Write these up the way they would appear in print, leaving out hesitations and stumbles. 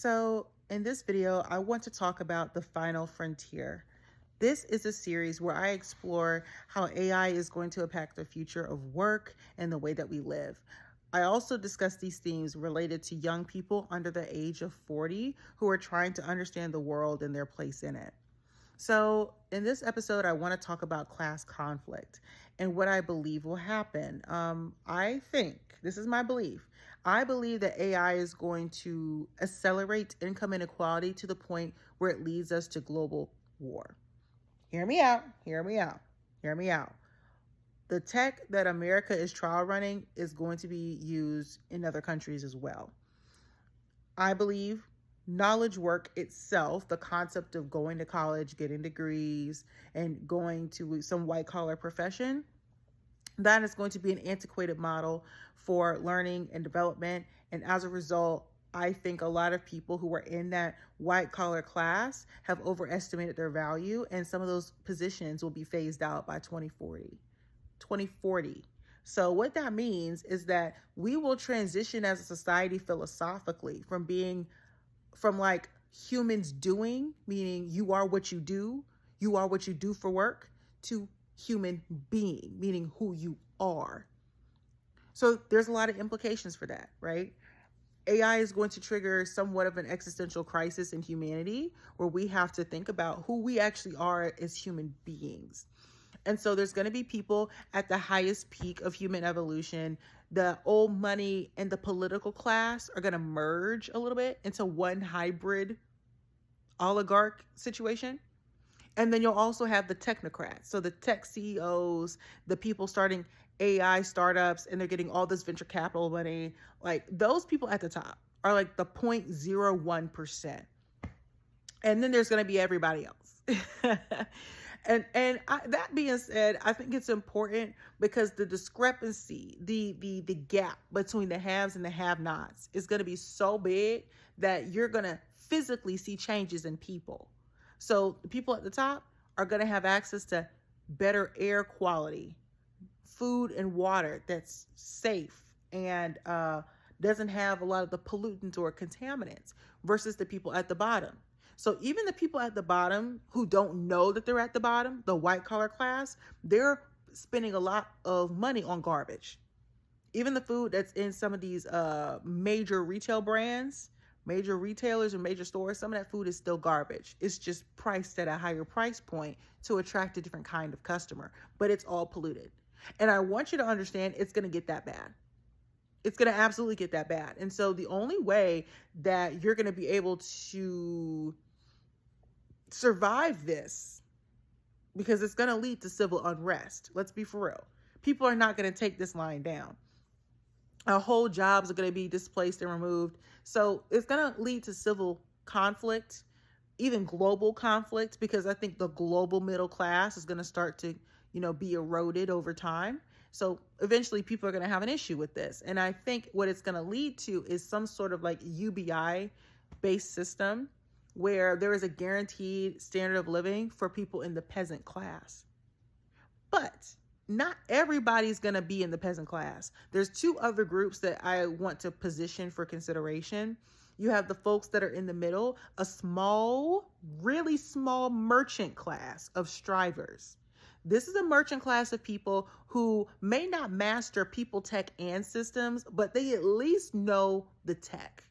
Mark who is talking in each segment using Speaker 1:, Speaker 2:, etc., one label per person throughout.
Speaker 1: So in this video, I want to talk about the final frontier. This is a series where I explore how AI is going to impact the future of work and the way that we live. I also discuss these themes related to young people under the age of 40 who are trying to understand the world and their place in it. So in this episode, I want to talk about class conflict and what I believe will happen. I think, this is my belief, I believe that AI is going to accelerate income inequality to the point where it leads us to global war. Hear me out, hear me out, hear me out. The tech that America is trial running is going to be used in other countries as well. I believe knowledge work itself, the concept of going to college, getting degrees, and going to some white collar profession, that is going to be an antiquated model for learning and development. And as a result, I think a lot of people who are in that white collar class have overestimated their value, and some of those positions will be phased out by 2040. So what that means is that we will transition as a society philosophically from like humans doing, meaning you are what you do for work, to human being, meaning who you are. So there's a lot of implications for that, right? AI is going to trigger somewhat of an existential crisis in humanity where we have to think about who we actually are as human beings. And so there's going to be people at the highest peak of human evolution. The old money and the political class are going to merge a little bit into one hybrid oligarch situation. And then you'll also have the technocrats. So the tech CEOs, the people starting AI startups, and they're getting all this venture capital money. Like those people at the top are like the 0.01%. And then there's going to be everybody else. That being said, I think it's important because the discrepancy, the gap between the haves and the have-nots is going to be so big that you're going to physically see changes in people. So the people at the top are going to have access to better air quality, food and water that's safe and doesn't have a lot of the pollutants or contaminants, versus the people at the bottom. So even the people at the bottom who don't know that they're at the bottom, the white collar class, they're spending a lot of money on garbage. Even the food that's in some of these major retail brands, major retailers and major stores, some of that food is still garbage. It's just priced at a higher price point to attract a different kind of customer, but it's all polluted. And I want you to understand it's going to get that bad. It's going to absolutely get that bad. And so the only way that you're going to be able to survive this, because it's going to lead to civil unrest. Let's be for real. People are not going to take this lying down. Our whole jobs are going to be displaced and removed. So it's going to lead to civil conflict, even global conflict, because I think the global middle class is going to start to, be eroded over time. So eventually people are going to have an issue with this. And I think what it's going to lead to is some sort of like UBI based system where there is a guaranteed standard of living for people in the peasant class. But not everybody's going to be in the peasant class. There's two other groups that I want to position for consideration. You have the folks that are in the middle, a small, really small merchant class of strivers. This is a merchant class of people who may not master people, tech, and systems, but they at least know the tech.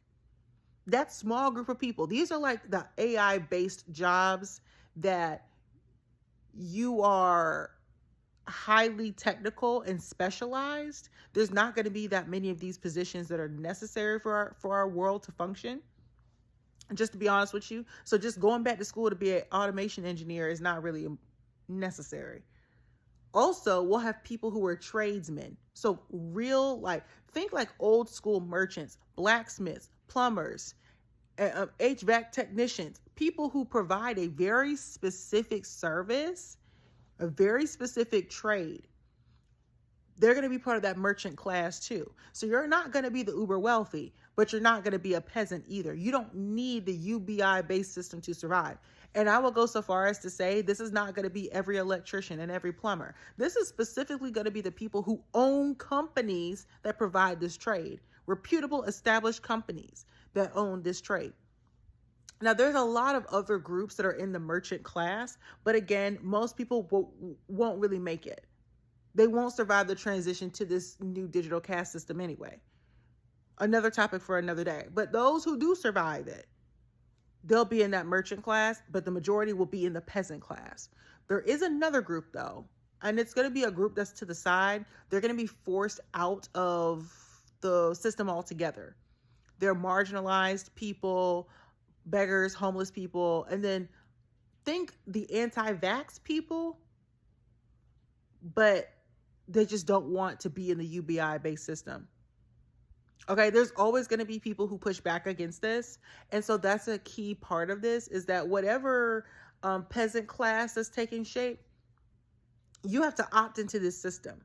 Speaker 1: That small group of people, these are like the AI-based jobs that you are highly technical and specialized. There's not going to be that many of these positions that are necessary for our world to function, just to be honest with you. So just going back to school to be an automation engineer is not really necessary. Also, we'll have people who are tradesmen. So real, think like old school merchants, blacksmiths, plumbers, HVAC technicians, people who provide a very specific service, a very specific trade. They're going to be part of that merchant class too. So you're not going to be the uber wealthy, but you're not going to be a peasant either. You don't need the UBI based system to survive. And I will go so far as to say this is not going to be every electrician and every plumber. This is specifically going to be the people who own companies that provide this trade, reputable established companies that own this trade. Now, there's a lot of other groups that are in the merchant class, but again, most people won't really make it. They won't survive the transition to this new digital caste system anyway. Another topic for another day. But those who do survive it, they'll be in that merchant class, but the majority will be in the peasant class. There is another group though, and it's going to be a group that's to the side. They're going to be forced out of the system altogether. They're marginalized people, beggars, homeless people, and then think the anti-vax people, but they just don't want to be in the UBI based system. Okay, there's always going to be people who push back against this. And so that's a key part of this, is that whatever peasant class is taking shape, you have to opt into this system.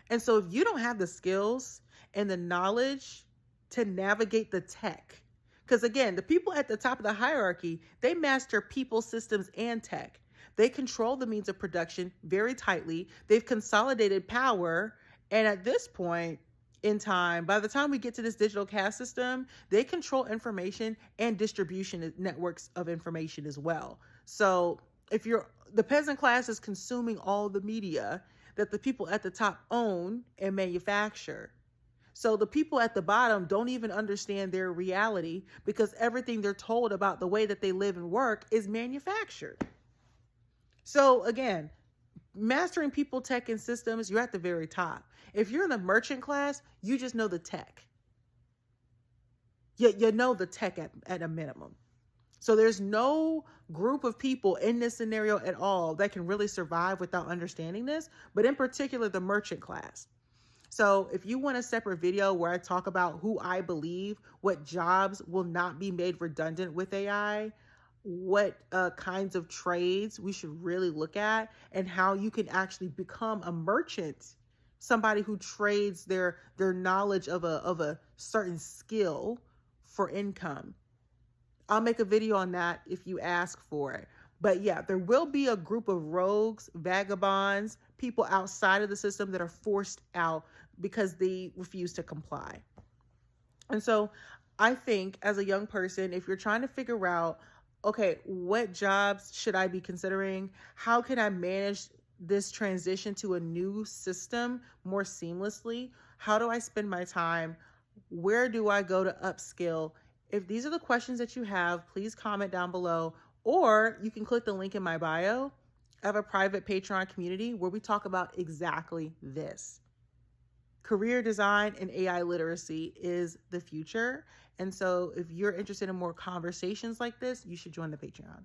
Speaker 1: And so if you don't have the skills and the knowledge to navigate the tech, because again, the people at the top of the hierarchy, they master people, systems, and tech. They control the means of production very tightly. They've consolidated power. And at this point in time, by the time we get to this digital caste system, they control information and distribution networks of information as well. So if the peasant class is consuming all the media that the people at the top own and manufacture. So the people at the bottom don't even understand their reality, because everything they're told about the way that they live and work is manufactured. So again, mastering people, tech, and systems, you're at the very top. If you're in the merchant class, you just know the tech. You know the tech at a minimum. So there's no group of people in this scenario at all that can really survive without understanding this, but in particular, the merchant class. So if you want a separate video where I talk about who I believe, what jobs will not be made redundant with AI, what kinds of trades we should really look at, and how you can actually become a merchant, somebody who trades their knowledge of a certain skill for income, I'll make a video on that if you ask for it. But yeah, there will be a group of rogues, vagabonds, people outside of the system that are forced out because they refuse to comply. And so I think as a young person, if you're trying to figure out, okay, what jobs should I be considering? How can I manage this transition to a new system more seamlessly? How do I spend my time? Where do I go to upskill? If these are the questions that you have, please comment down below, or you can click the link in my bio. I have a private Patreon community where we talk about exactly this. Career design and AI literacy is the future. And so if you're interested in more conversations like this, you should join the Patreon.